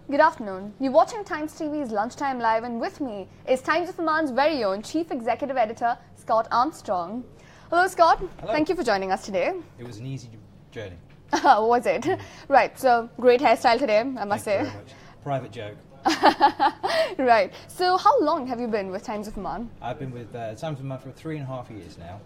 Good afternoon. You're watching Times TV's Lunchtime Live, and with me is Times of Oman's very own Chief Executive Editor, Scott Armstrong. Hello, Scott. Hello. Thank you for joining us today. It was an easy journey. Was it? Right, so great hairstyle today, I must say. Thank you very much. Private joke. Right, so how long have you been with Times of Oman? I've been with Times of Oman for 3.5 years now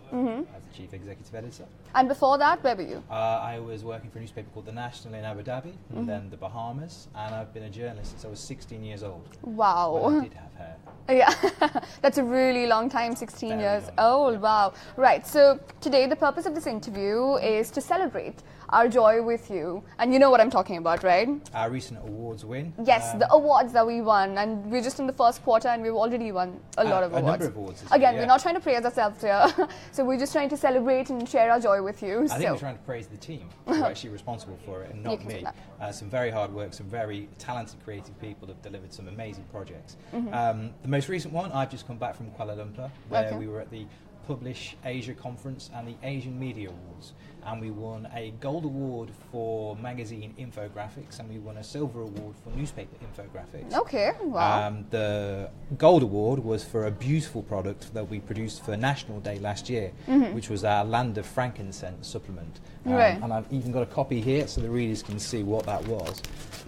as the Chief Executive Editor. And before that, where were you? I was working for a newspaper called The National in Abu Dhabi, and then the Bahamas, and I've been a journalist since I was 16 years old. Wow. When I did have hair. Yeah, that's a really long time, 16 Very years long. old. Wow. Right, so today the purpose of this interview is to celebrate our joy with you. And you know what I'm talking about, right? Our recent awards win. Yes, the awards that we won. And we're just in the first quarter and we've already won a lot of awards. A number of awards. Again, year, we're not trying to praise ourselves here. So we're just trying to celebrate and share our joy with you. I think we're trying to praise the team who are actually responsible for it, and not me. Some very hard work, some very talented creative people have delivered some amazing projects. The most recent one, I've just come back from Kuala Lumpur, where we were at the Publish Asia Conference and the Asian Media Awards, and we won a gold award for magazine infographics, and we won a silver award for newspaper infographics. Okay, wow. The gold award was for a beautiful product that we produced for National Day last year, which was our Land of Frankincense supplement. Right. And I've even got a copy here so the readers can see what that was.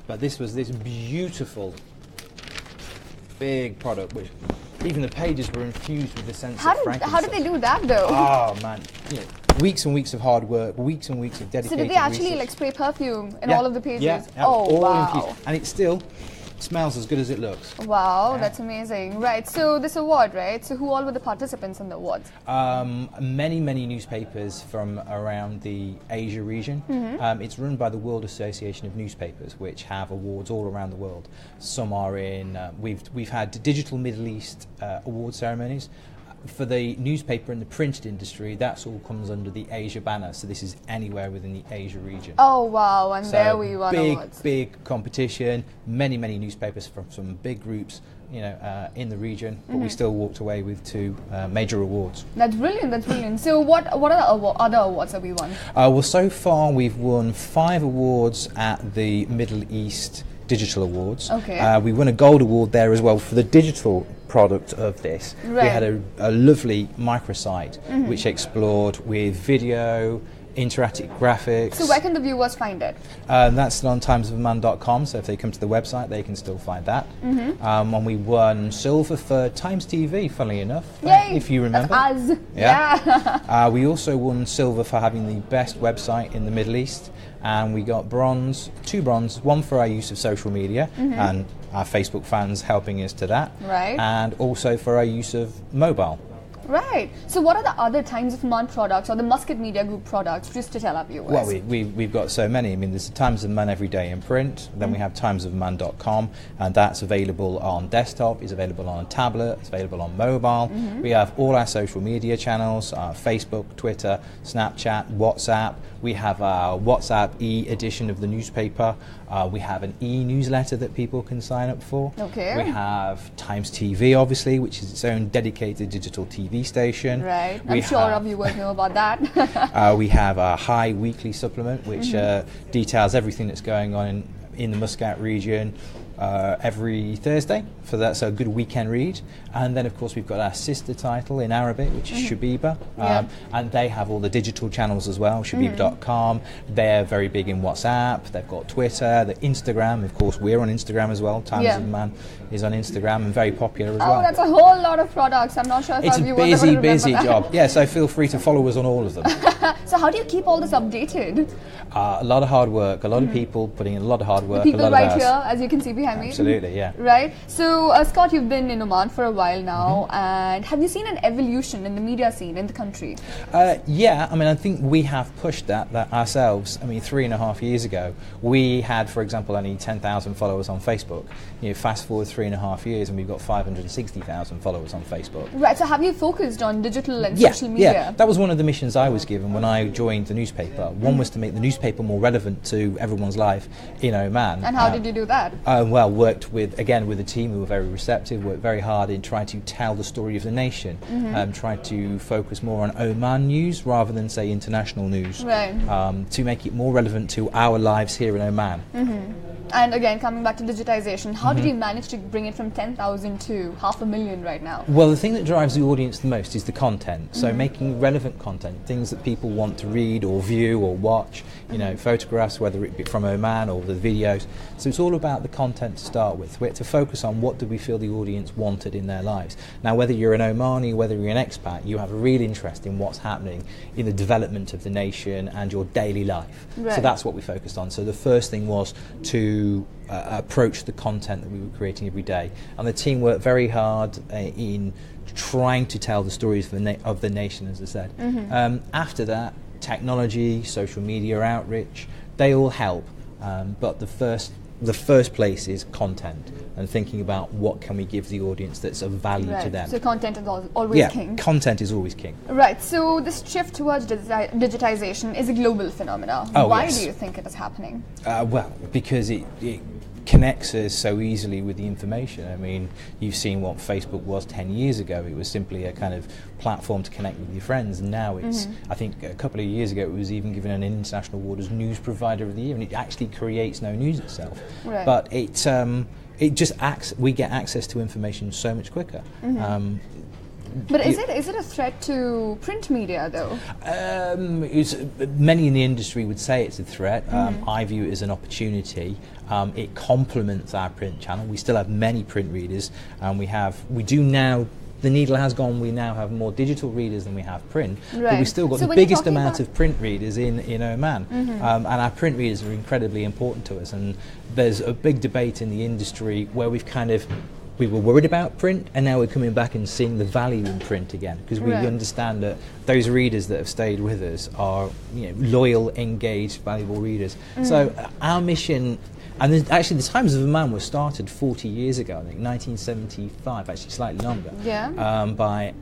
But this was this beautiful big product, which even the pages were infused with the sense of frankincense. How did they do that though? Oh man, weeks and weeks of hard work, weeks and weeks of dedicated So did they actually research. like spray perfume in all of the pages? Yeah, oh all wow. infused. And it still smells as good as it looks. Wow, that's amazing. Right, so this award, right? So who all were the participants in the awards? Many newspapers from around the Asia region. It's run by the World Association of Newspapers, which have awards all around the world. Some are in, we've had Digital Middle East award ceremonies. For the newspaper and the printed industry, that's all comes under the Asia banner. So this is anywhere within the Asia region. Oh wow, and So there we won awards. Big competition. Many newspapers from some big groups, in the region. But we still walked away with 2 major awards. That's brilliant. That's brilliant. So what are the other awards that we won? Well, so far we've won 5 awards at the Middle East Digital Awards. Okay. We won a gold award there as well for the digital product of this. Right. We had a lovely microsite which explored with video, interactive graphics. So where can the viewers find it? That's still on timesofoman.com, so if they come to the website they can still find that. And we won silver for Times TV, funnily enough. Yay! If you remember. That's us. Yeah. We also won silver for having the best website in the Middle East, and we got bronze, 2 bronze, one for our use of social media and our Facebook fans helping us to that, Right. and also for our use of mobile. Right. So what are the other Times of Oman products or the Muscat Media Group products, just to tell our viewers? Well, we've got so many. I mean, there's the Times of Oman every day in print, then we have timesofoman.com, and that's available on desktop, it's available on a tablet, it's available on mobile. We have all our social media channels, Facebook, Twitter, Snapchat, WhatsApp. We have our WhatsApp e-edition of the newspaper. We have an e-newsletter that people can sign up for. Okay. We have Times TV, obviously, which is its own dedicated digital TV station. Right. I'm sure our viewers know about that. We have a High Weekly supplement, which details everything that's going on in the Muscat region every Thursday. For that, so a good weekend read. And then, of course, we've got our sister title in Arabic, which is Shabiba. And they have all the digital channels as well, shabiba.com. They're very big in WhatsApp. They've got Twitter, the Instagram. Of course, we're on Instagram as well. Times of Man is on Instagram and very popular as well. Oh, that's a whole lot of products. I'm not sure if it's our a viewers are going to busy remember that. job. Yeah, so feel free to follow us on all of them. So how do you keep all this updated? A lot of hard work, a lot of people putting in a lot of hard work. The people a lot right of here, as you can see behind me. Absolutely, yeah. Right. So, Scott, you've been in Oman for a while now, and have you seen an evolution in the media scene in the country? Yeah, I mean, I think we have pushed that ourselves. I mean, 3.5 years ago, we had, for example, only 10,000 followers on Facebook. Fast forward 3.5 years, and we've got 560,000 followers on Facebook. Right. So, have you focused on digital and social media? Yeah, that was one of the missions I was given when I joined the newspaper. One was to make the newspaper more relevant to everyone's life in Oman. And how did you do that? Well, worked with a team who were very receptive, worked very hard in trying to tell the story of the nation, tried to focus more on Oman news rather than, say, international news, Right. to make it more relevant to our lives here in Oman. And again, coming back to digitization, how did you manage to bring it from 10,000 to 500,000 right now? Well, the thing that drives the audience the most is the content. So making relevant content, things that people want to read or view or watch, you know, photographs, whether it be from Oman or the videos. So it's all about the content to start with. We had to focus on what do we feel the audience wanted in their lives. Now, whether you're an Omani, whether you're an expat, you have a real interest in what's happening in the development of the nation and your daily life. Right. So that's what we focused on. So the first thing was to approach the content that we were creating every day, and the team worked very hard in trying to tell the stories of the nation, as I said. After that, technology, social media outreach, they all help, but the first place is content and thinking about what can we give the audience that's of value to them. So content is always king. Content is always king. Right, so this shift towards digitization is a global phenomenon. Why do you think it is happening? Well, because it connects us so easily with the information. I mean, you've seen what Facebook was 10 years ago. It was simply a kind of platform to connect with your friends. And now it's, I think a couple of years ago, it was even given an international award as News Provider of the Year, and it actually creates no news itself. Right. But it just we get access to information so much quicker. But is it a threat to print media, though? Many in the industry would say it's a threat. I view it as an opportunity. It complements our print channel. We still have many print readers, and we do now. The needle has gone. We now have more digital readers than we have print, but we've still got the biggest amount of print readers in Oman, and our print readers are incredibly important to us. And there's a big debate in the industry where we were worried about print, and now we're coming back and seeing the value in print again, because we understand that those readers that have stayed with us are, you know, loyal, engaged, valuable readers. So our mission, and actually the Times of Oman was started 40 years ago, I think 1975, actually slightly longer, by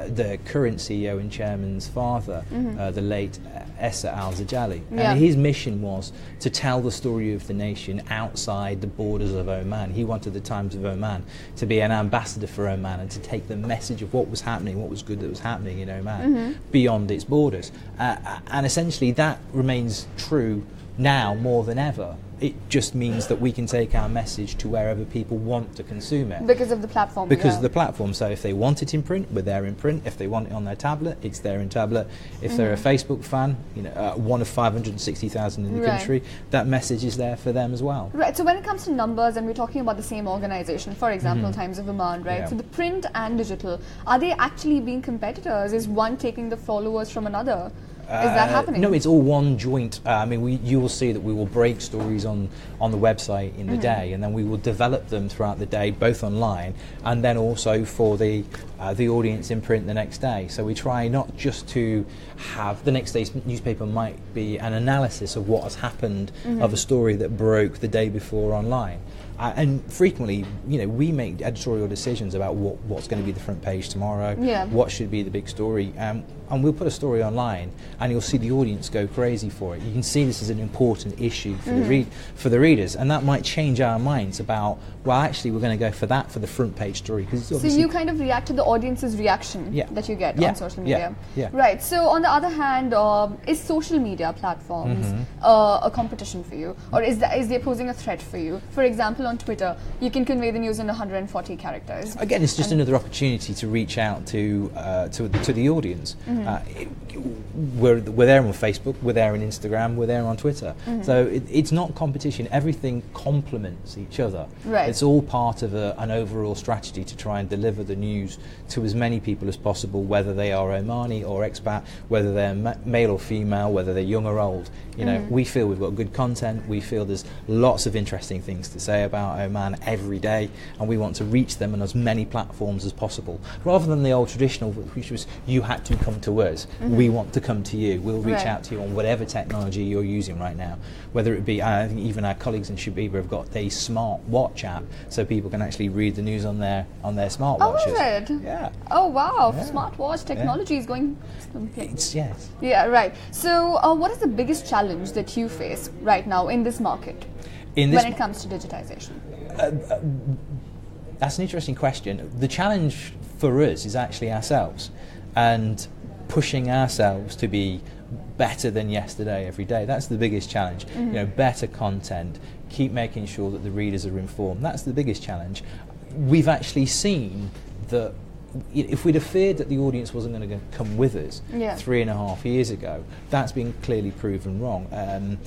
the current CEO and chairman's father, the late Essa al-Zajali. And his mission was to tell the story of the nation outside the borders of Oman. He wanted the Times of Oman to be an ambassador for Oman and to take the message of what was happening, what was good that was happening in Oman, beyond its borders. And essentially that remains true now more than ever. It just means that we can take our message to wherever people want to consume it. Because of the platform. Because of the platform. So if they want it in print, we're there in print. If they want it on their tablet, it's there in tablet. If they're a Facebook fan, you know, one of 560,000 in the country, that message is there for them as well. Right. So when it comes to numbers, and we're talking about the same organization, for example, Times of Oman, right? Yeah. So the print and digital, are they actually being competitors? Is one taking the followers from another? Is that happening? No, it's all one joint. I mean, you will see that we will break stories on the website in the day, and then we will develop them throughout the day, both online and then also for the audience in print the next day. So we try not just to have the next day's newspaper might be an analysis of what has happened of a story that broke the day before online. And frequently, you know, we make editorial decisions about what's going to be the front page tomorrow, what should be the big story, and we'll put a story online, and you'll see the audience go crazy for it. You can see this as an important issue for the readers, and that might change our minds about, well, actually, we're going to go for that for the front page story. So you kind of react to the audience's reaction that you get on social media. Right. So on the other hand, is social media platforms a competition for you, or is they posing a threat for you? For example, on Twitter, you can convey the news in 140 characters. Again, it's just another opportunity to reach out to the audience. We're there on Facebook, we're there on Instagram, we're there on Twitter. So it's not competition. Everything complements each other. Right. It's all part of an overall strategy to try and deliver the news to as many people as possible, whether they are Omani or expat, whether they're male or female, whether they're young or old. You know, we feel we've got good content. We feel there's lots of interesting things to say about Oman every day, and we want to reach them on as many platforms as possible, rather than the old traditional, which was you had to come to us. We want to come to you. We'll reach out to you on whatever technology you're using right now, whether it be, I think even our colleagues in Shabiba have got a smart watch app, so people can actually read the news on their smartwatches. Oh, is it? Yeah. Oh, wow. Smartwatch technology is going. Yes. Yeah, right. So what is the biggest challenge that you face right now in this market when it comes to digitization? That's an interesting question. The challenge for us is actually ourselves, and pushing ourselves to be better than yesterday every day. That's the biggest challenge. Better content, keep making sure that the readers are informed. That's the biggest challenge. We've actually seen that if we'd have feared that the audience wasn't going to come with us 3.5 years ago, that's been clearly proven wrong.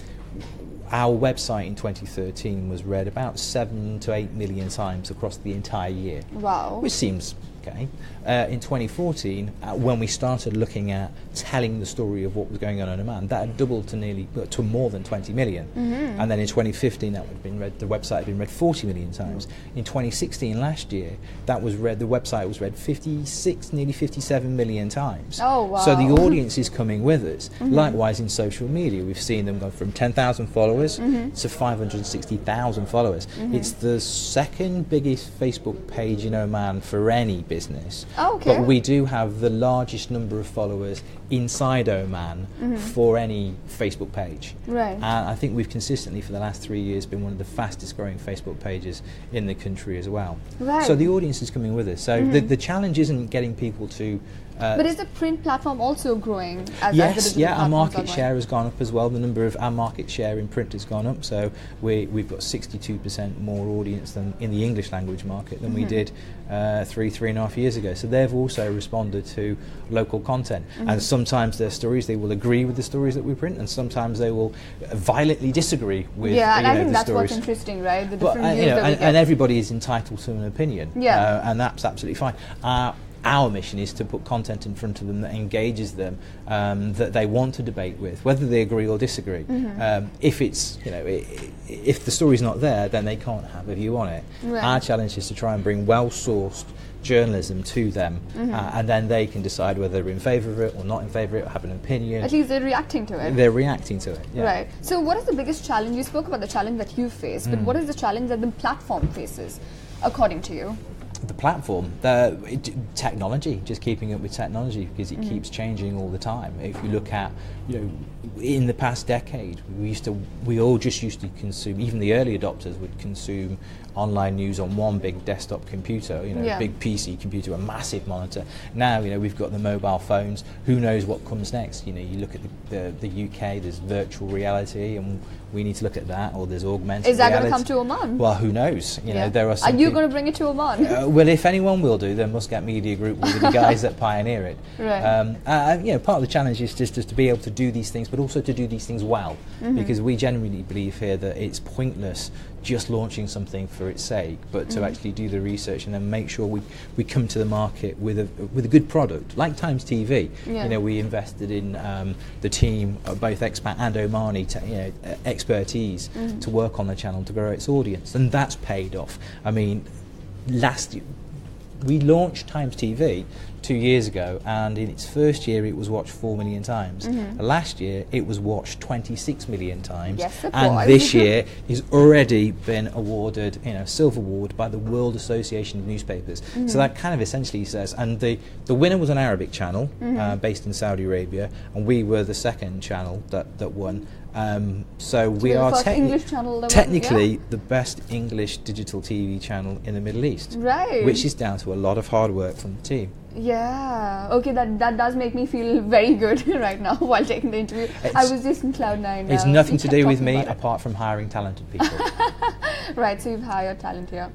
Our website in 2013 was read about 7 to 8 million times across the entire year. Wow. Which seems okay. In 2014, when we started looking at telling the story of what was going on in Oman, that had doubled to more than 20 million. And then in 2015, the website had been read 40 million times. In 2016, last year, the website was read 56, nearly 57 million times. Oh, wow. So the audience is coming with us. Likewise, in social media, we've seen them go from 10,000 followers to 560,000 followers. It's the second biggest Facebook page in Oman for any business. Oh, okay. But we do have the largest number of followers inside Oman for any Facebook page. Right. And I think we've consistently for the last 3 years been one of the fastest growing Facebook pages in the country as well. Right. So the audience is coming with us. So the challenge isn't getting people to... but is the print platform also growing? Yes, our market share has gone up as well. Our market share in print has gone up. So we've got 62% more audience than in the English language market than we did 3.5 years ago. So they've also responded to local content. And sometimes their stories, they will agree with the stories that we print, and sometimes they will violently disagree with and I think the that's stories. what's interesting, right? The different views and everybody is entitled to an opinion. Yeah. And that's absolutely fine. Our mission is to put content in front of them that engages them, that they want to debate with, whether they agree or disagree. If it's, if the story's not there, then they can't have a view on it. Right. Our challenge is to try and bring well-sourced journalism to them, and then they can decide whether they're in favour of it or not in favour of it, or have an opinion. At least they're reacting to it. They're reacting to it, yeah. Right. So what is the biggest challenge? You spoke about the challenge that you face, but what is the challenge that the platform faces, according to you? The platform, technology, just keeping up with technology, because it keeps changing all the time. If you look at, in the past decade, we all just used to consume, even the early adopters would consume online news on one big desktop computer, a big PC computer, a massive monitor. Now, we've got the mobile phones. Who knows what comes next? You look at the UK, there's virtual reality, and we need to look at that, or there's augmented reality. Is that going to come to Oman? Well, who knows? There are some. Are you going to bring it to Oman? Well, if anyone will do, then Muscat Media Group will be the guys that pioneer it. Right. Part of the challenge is just to be able to do these things, but also to do these things well, because we genuinely believe here that it's pointless just launching something for its sake, but to actually do the research and then make sure we come to the market with a good product, like Times TV. We invested in the team, both expat and Omani, expertise to work on the channel to grow its audience, and that's paid off. I mean, last year we launched Times TV 2 years ago, and in its first year it was watched 4 million times. Last year it was watched 26 million times. Yes, and this year it's already been awarded a silver award by the World Association of Newspapers. So that kind of essentially says, and the winner was an Arabic channel based in Saudi Arabia, and we were the second channel that won. So we are technically the best English digital TV channel in the Middle East, right? Which is down to a lot of hard work from the team. Yeah. Okay, that does make me feel very good right now while taking the interview. I was just in cloud nine. It's nothing to do with me apart from hiring talented people. Right. So you've hired talent here.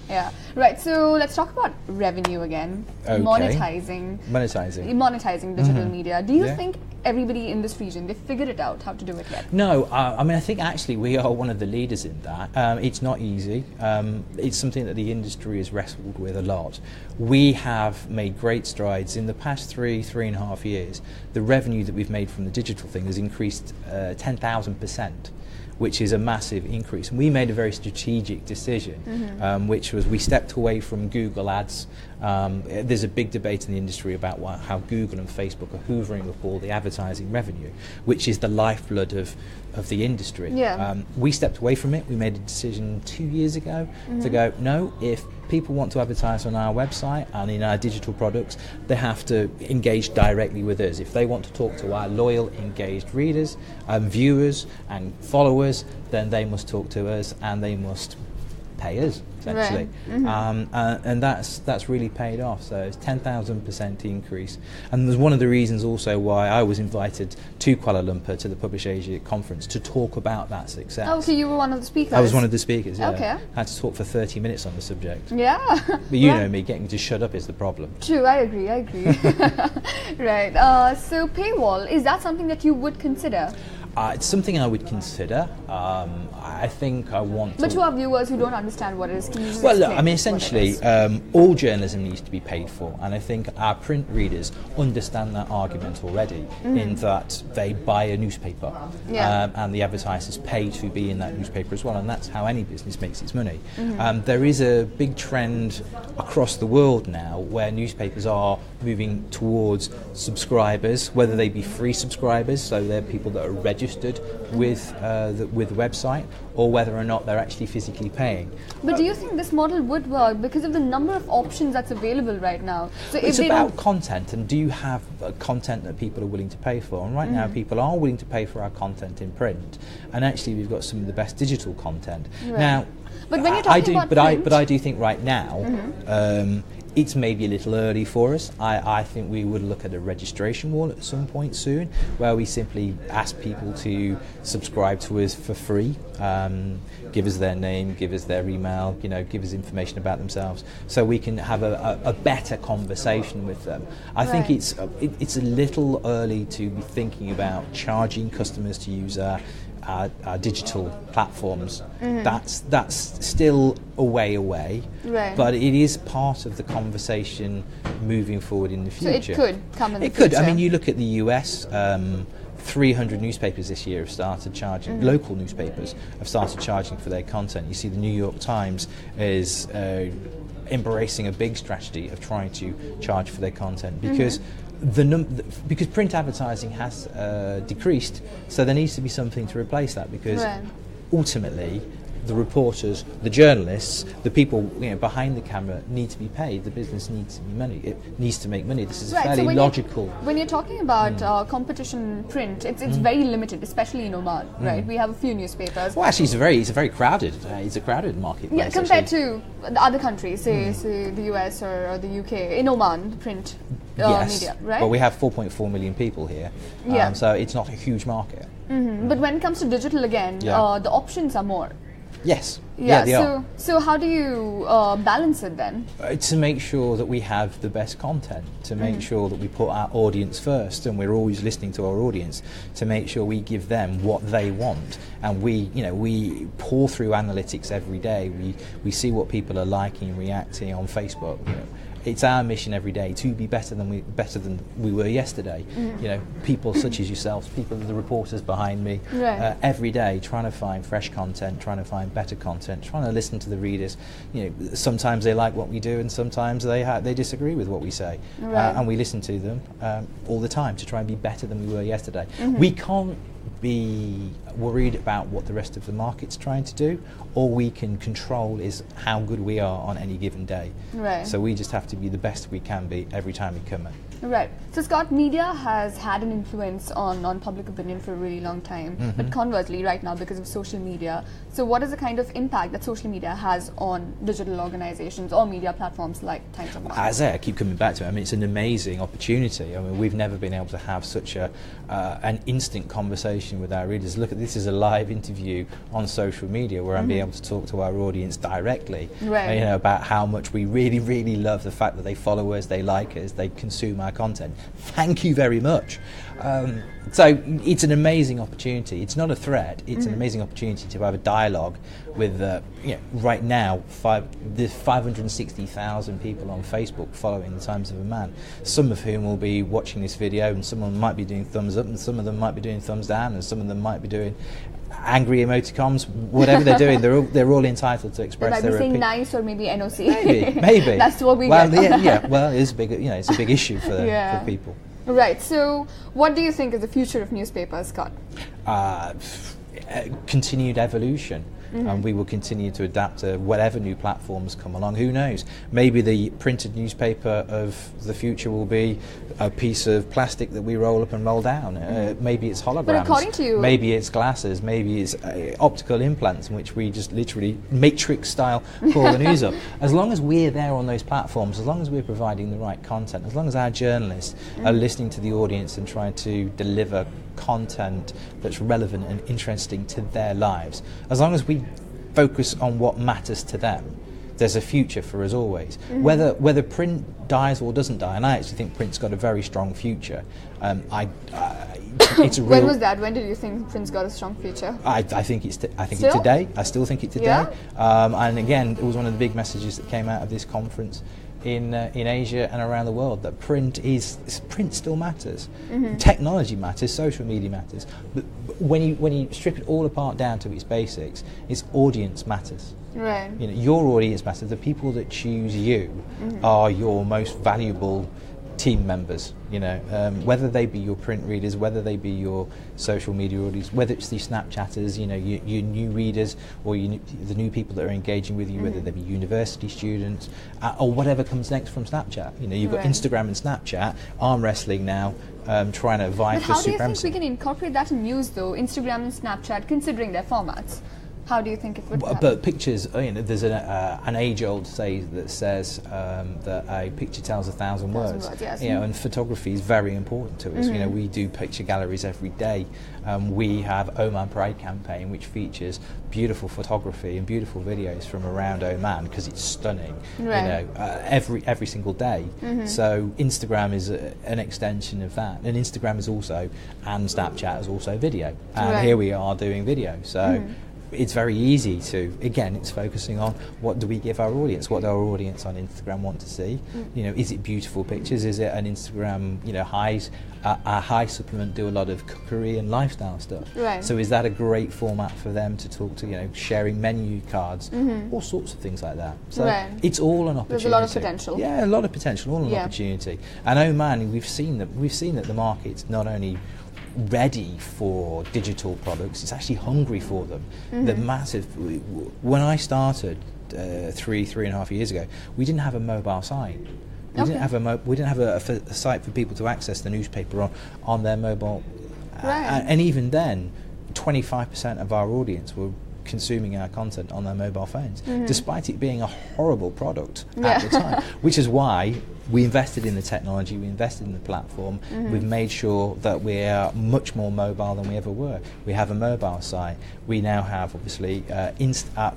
Yeah. Right. So let's talk about revenue again. Okay. Monetizing digital media. Do you think everybody in this region, they figured it out how to do it yet? No, I think actually we are one of the leaders in that. It's not easy. It's something that the industry has wrestled with a lot. We have made great strides in the past 3.5 years. The revenue that we've made from the digital thing has increased 10,000%. Which is a massive increase. And we made a very strategic decision, which was we stepped away from Google ads. There's a big debate in the industry about how Google and Facebook are hoovering up all the advertising revenue, which is the lifeblood of the industry. We stepped away from it. We made a decision 2 years ago to go, no, if people want to advertise on our website and in our digital products, they have to engage directly with us. If they want to talk to our loyal, engaged readers, viewers and followers, then they must talk to us, and they must pay us, essentially. And that's really paid off. So it's 10,000% increase. And there's one of the reasons also why I was invited to Kuala Lumpur to the Publish Asia conference to talk about that success. Oh, okay, you were one of the speakers. I was one of the speakers, yeah. Okay. I had to talk for 30 minutes on the subject. Yeah. But you know me, getting to shut up is the problem. True, I agree. Right. So paywall, is that something that you would consider? It's something I would consider. I think I want But to our viewers who don't understand what it is, can you just Well, I mean, essentially, all journalism needs to be paid for, and I think our print readers understand that argument already, in that they buy a newspaper, and the advertisers pay to be in that newspaper as well, and that's how any business makes its money. There is a big trend across the world now where newspapers are moving towards subscribers, whether they be free subscribers, so they're people that are registered with the website, or whether or not they're actually physically paying. But do you think this model would work because of the number of options that's available right now? So it's about content, and do you have content that people are willing to pay for? And right now people are willing to pay for our content in print, and actually we've got some of the best digital content. Now, but when you're talking about print, I do think right now it's maybe a little early for us. I think we would look at a registration wall at some point soon, where we simply ask people to subscribe to us for free, give us their name, give us their email, give us information about themselves, so we can have a better conversation with them. I think it's a little early to be thinking about charging customers to use our digital platforms. That's still a way away, but it is part of the conversation moving forward in the future. So it could come in the future. It could. I mean, you look at the US, 300 newspapers this year have started charging, local newspapers have started charging for their content. You see the New York Times is embracing a big strategy of trying to charge for their content, because because print advertising has decreased, so there needs to be something to replace that, because ultimately the reporters, the journalists, the people behind the camera need to be paid. The business needs to be money. It needs to make money. This is fairly logical. When you're talking about competition print, it's very limited, especially in Oman, right? We have a few newspapers. Well, actually, it's a very crowded. It's a crowded marketplace. Yeah, compared to the other countries, say the US or the UK. In Oman, the print media, right? Well, we have 4.4 million people here, so it's not a huge market. But when it comes to digital again, the options are more. Yes. Yeah, they are. So how do you balance it then? To make sure that we have the best content, to make sure that we put our audience first, and we're always listening to our audience, to make sure we give them what they want, and we pour through analytics every day. We see what people are liking, reacting on Facebook. It's our mission every day to be better than we were yesterday. People such as yourselves, people, the reporters behind me, every day trying to find fresh content, trying to find better content, trying to listen to the readers. Sometimes they like what we do, and sometimes they disagree with what we say, and we listen to them all the time to try and be better than we were yesterday. We can't be worried about what the rest of the market's trying to do. All we can control is how good we are on any given day. So we just have to be the best we can be every time we come in. Right. So Scott, media has had an influence on public opinion for a really long time, but conversely right now because of social media. So what is the kind of impact that social media has on digital organizations or media platforms like Times of Oman? As I keep coming back to it, I mean, it's an amazing opportunity. I mean, we've never been able to have such an instant conversation with our readers. Look, this is a live interview on social media where I'm being able to talk to our audience directly, about how much we really, really love the fact that they follow us, they like us, they consume our content. Thank you very much. So it's an amazing opportunity. It's not a threat. It's an amazing opportunity to have a dialogue with, right now, there's 560,000 people on Facebook following the Times of Oman, some of whom will be watching this video, and some of them might be doing thumbs up, and some of them might be doing thumbs down, and some of them might be doing angry emoticons. Whatever they're doing, they're all entitled to express their opinion. They might be saying nice or maybe NOC. Maybe. That's what we get. Well, it's a big, it's a big issue for people. Right. So, what do you think is the future of newspapers, Scott? continued evolution. And we will continue to adapt to whatever new platforms come along. Who knows? Maybe the printed newspaper of the future will be a piece of plastic that we roll up and roll down. Maybe it's holograms. But according to you, maybe it's glasses. Maybe it's optical implants in which we just literally Matrix style pull the news up. As long as we're there on those platforms, as long as we're providing the right content, as long as our journalists are listening to the audience and trying to deliver content that's relevant and interesting to their lives, as long as we focus on what matters to them, there's a future for us always. Whether print dies or doesn't die, and I actually think print's got a very strong future. It's a when was that? When did you think print's got a strong future? I think it's today. I still think it's today. Yeah? And again, it was one of the big messages that came out of this conference in Asia and around the world, that print still matters. Technology matters, social media matters, but when you strip it all apart down to its basics, its audience matters. Right. You know, your audience matters. The people that choose you are your most valuable team members. You know, whether they be your print readers, whether they be your social media audience, whether it's the Snapchatters, you know, your new readers, or the new people that are engaging with you, whether they be university students, or whatever comes next from Snapchat. You know, you've got Instagram and Snapchat, arm wrestling now, trying to vie for supremacy. But how do you think we can incorporate that in news, though, Instagram and Snapchat, considering their formats? How do you think it would happen? But pictures, you know, there's an age-old saying that says that a picture tells 1,000 words. Yes. You know, and photography is very important to us. You know, we do picture galleries every day. We have Oman Pride campaign, which features beautiful photography and beautiful videos from around Oman because it's stunning. Right. You know, every single day. So Instagram is an extension of that, and Instagram is also, and Snapchat is also video. And here we are doing video. So. It's very easy to, again, it's focusing on what do we give our audience, what do our audience on Instagram want to see. You know, is it beautiful pictures, is it an Instagram, you know, our high supplement do a lot of cookery and lifestyle stuff. Right. So is that a great format for them to talk to, you know, sharing menu cards, all sorts of things like that. So it's all an opportunity. There's a lot of potential. Yeah, a lot of potential, all an opportunity. And Oman, we've seen that the market's not only ready for digital products, it's actually hungry for them. The massive. When I started 3.5 years ago, we didn't have a mobile site. We didn't have a site for people to access the newspaper on their mobile. And even then, 25% of our audience were consuming our content on their mobile phones, despite it being a horrible product at the time. Which is why we invested in the technology, we invested in the platform, we've made sure that we're much more mobile than we ever were. We have a mobile site. We now have, obviously,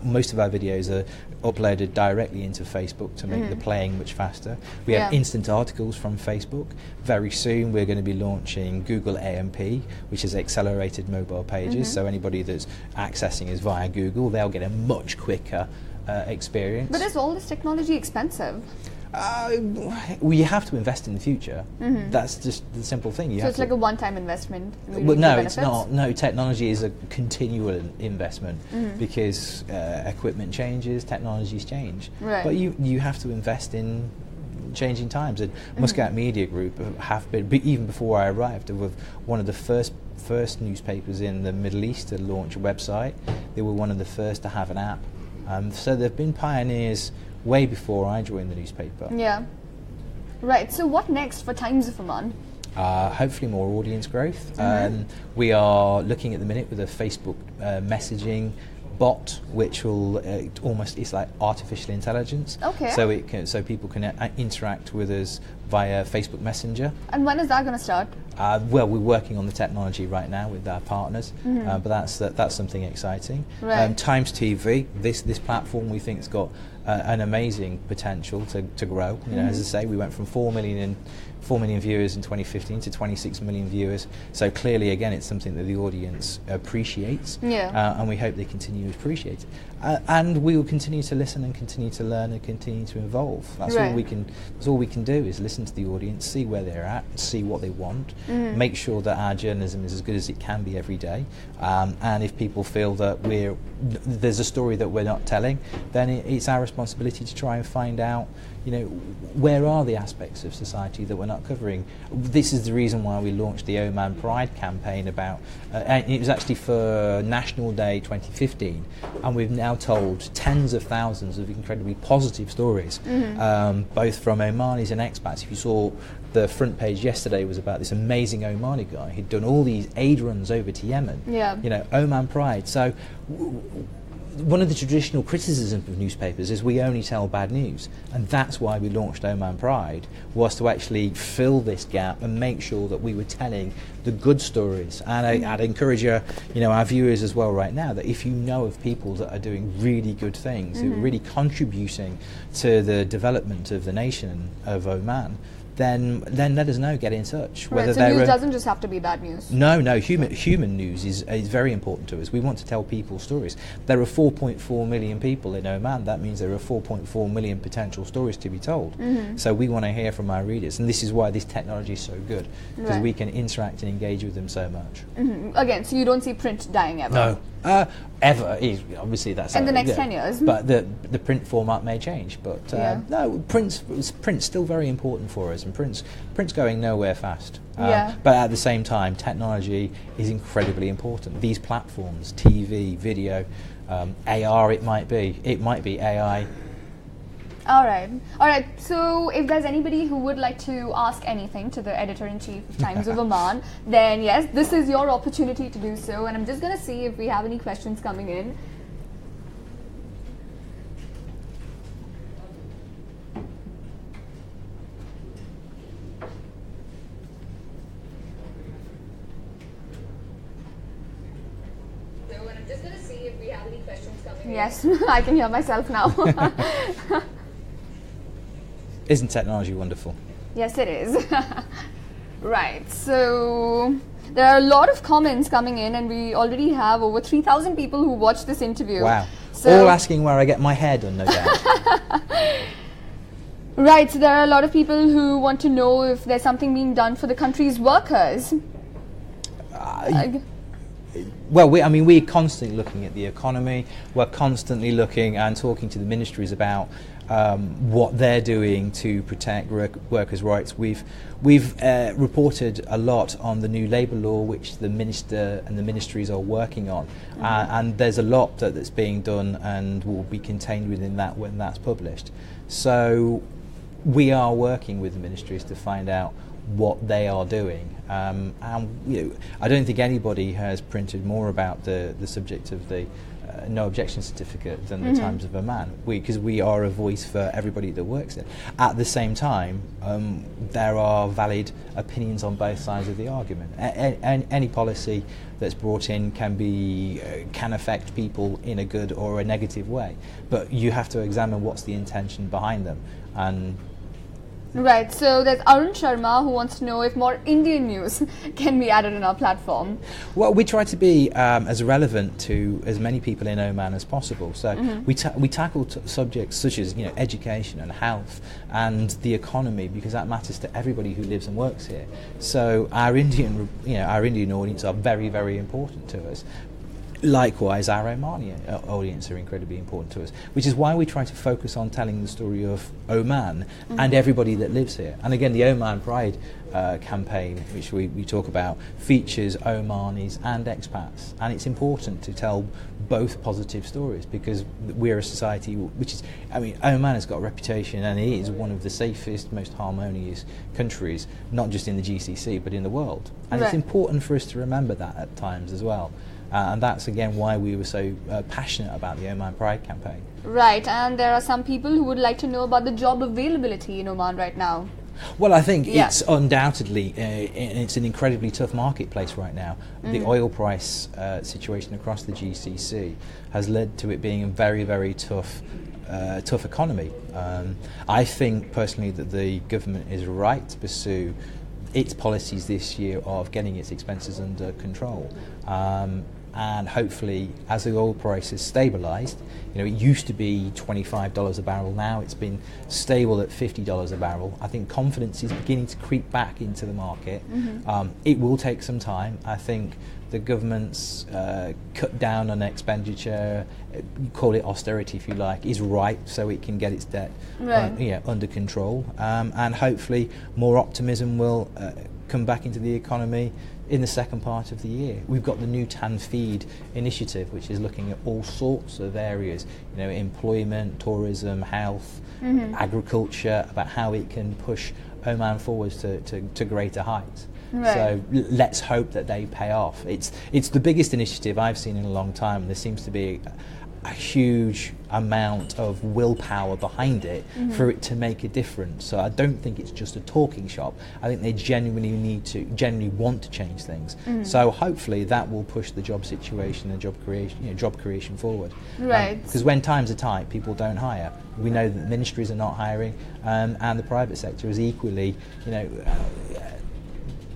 most of our videos are uploaded directly into Facebook to make the playing much faster. We have instant articles from Facebook. Very soon we're going to be launching Google AMP, which is accelerated mobile pages, so anybody that's accessing us via Google, they'll get a much quicker experience. But is all this technology expensive? We have to invest in the future. That's just the simple thing. So it's like a one-time investment? Well, no, it's not. No, technology is a continual investment because equipment changes, technologies change. Right. But you have to invest in changing times. And Muscat Media Group have been, even before I arrived, were one of the first newspapers in the Middle East to launch a website. They were one of the first to have an app. So they've been pioneers way before I joined the newspaper. Yeah. Right. So what next for Times of Oman? Hopefully more audience growth. We are looking at the minute with a Facebook messaging bot, which will it's like artificial intelligence. Okay. So people can interact with us via Facebook Messenger. And when is that going to start? Well, we're working on the technology right now with our partners, but that's something exciting. Right. Times TV, this platform we think has got an amazing potential to grow. You know, as I say, we went from 4 million viewers in 2015 to 26 million viewers. So clearly, again, it's something that the audience appreciates, and we hope they continue to appreciate it. And we will continue to listen and continue to learn and continue to evolve. That's all we can. That's all we can do is listen to the audience, see where they're at, see what they want, make sure that our journalism is as good as it can be every day. And if people feel that there's a story that we're not telling, then it's our responsibility to try and find out, where are the aspects of society that we're not covering? This is the reason why we launched the Oman Pride campaign and it was actually for National Day 2015, and we've now told tens of thousands of incredibly positive stories, both from Omanis and expats. If you saw the front page yesterday was about this amazing Omani guy who'd done all these aid runs over to Yemen. Oman Pride. So one of the traditional criticisms of newspapers is we only tell bad news, and that's why we launched Oman Pride, was to actually fill this gap and make sure that we were telling the good stories. And I'd encourage our viewers as well right now, that if you know of people that are doing really good things, who are really contributing to the development of the nation of Oman, then let us know, get in touch. Right, so news doesn't just have to be bad news. No, human news is very important to us. We want to tell people stories. There are 4.4 million people in Oman. That means there are 4.4 million potential stories to be told. So we want to hear from our readers, and this is why this technology is so good, because we can interact and engage with them so much. Again, so you don't see print dying ever? No. Ever, obviously that's in the next 10 years. But the print format may change. But no, print's still very important for us, and print's going nowhere fast. But at the same time, technology is incredibly important. These platforms, TV, video, AR, it might be AI. All right. So if there's anybody who would like to ask anything to the editor-in-chief of Times of Oman, then yes, this is your opportunity to do so. And I'm just going to see if we have any questions coming in. Yes, I can hear myself now. Isn't technology wonderful? Yes, it is. Right, so there are a lot of comments coming in, and we already have over 3,000 people who watched this interview. Wow. So all asking where I get my hair done, no doubt. Right, so there are a lot of people who want to know if there's something being done for the country's workers. Well, we're constantly looking at the economy. We're constantly looking and talking to the ministries about what they're doing to protect workers' rights. We've reported a lot on the new labour law, which the minister and the ministries are working on, and there's a lot that's being done and will be contained within that when that's published. So we are working with the ministries to find out what they are doing, and I don't think anybody has printed more about the subject of the no objection certificate than the Times of Oman, because we are a voice for everybody that works there. At the same time, there are valid opinions on both sides of the argument. Any policy that's brought in can affect people in a good or a negative way, but you have to examine what's the intention behind them. And right, so there's Arun Sharma who wants to know if more Indian news can be added on our platform. Well, we try to be as relevant to as many people in Oman as possible. So we tackle subjects such as education and health and the economy, because that matters to everybody who lives and works here. So our Indian audience are very, very important to us. Likewise, our Omani audience are incredibly important to us, which is why we try to focus on telling the story of Oman and everybody that lives here. And again, the Oman Pride campaign, which we talk about, features Omanis and expats. And it's important to tell both positive stories, because we're a society which is, Oman has got a reputation, and it is one of the safest, most harmonious countries, not just in the GCC, but in the world. And it's important for us to remember that at times as well. And that's again why we were so passionate about the Oman Pride campaign. Right, and there are some people who would like to know about the job availability in Oman right now. Well, I think it's undoubtedly, it's an incredibly tough marketplace right now. The oil price situation across the GCC has led to it being a very, very tough economy. I think personally that the government is right to pursue its policies this year of getting its expenses under control. and hopefully as the oil price is stabilised, you know, it used to be $25 a barrel, now it's been stable at $50 a barrel. I think confidence is beginning to creep back into the market. It will take some time. I think the government's cut down on expenditure, you call it austerity if you like, is right, so it can get its debt under control, and hopefully more optimism will come back into the economy in the second part of the year. We've got the new TAN Feed initiative, which is looking at all sorts of areas, you know, employment, tourism, health, agriculture, about how it can push Oman forwards to greater heights. So let's hope that they pay off. It's the biggest initiative I've seen in a long time. There seems to be a huge amount of willpower behind it for it to make a difference. So I don't think it's just a talking shop. I think they genuinely want to change things. So hopefully that will push the job situation and job creation forward. Right. Because when times are tight, people don't hire. We know that ministries are not hiring, and the private sector is equally,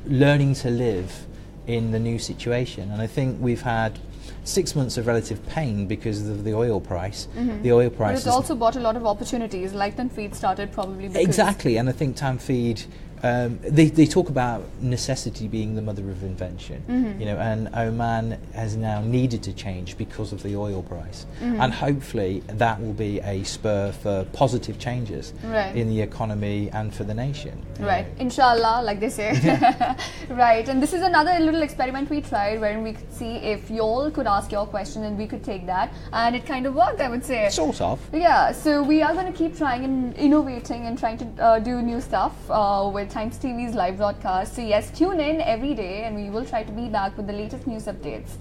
learning to live in the new situation. And I think we've had 6 months of relative pain because of the oil price. The oil price. But it's also brought a lot of opportunities. Like TAN Feed started probably because exactly, and I think TAN Feed. They talk about necessity being the mother of invention, and Oman has now needed to change because of the oil price, and hopefully that will be a spur for positive changes in the economy and for the nation. Right, inshallah, like they say. Right, and this is another little experiment we tried, wherein we could see if y'all could ask your question and we could take that, and it kind of worked, I would say. Sort of. Yeah, so we are going to keep trying and innovating and trying to do new stuff with Times TV's live broadcast. So yes, tune in every day and we will try to be back with the latest news updates.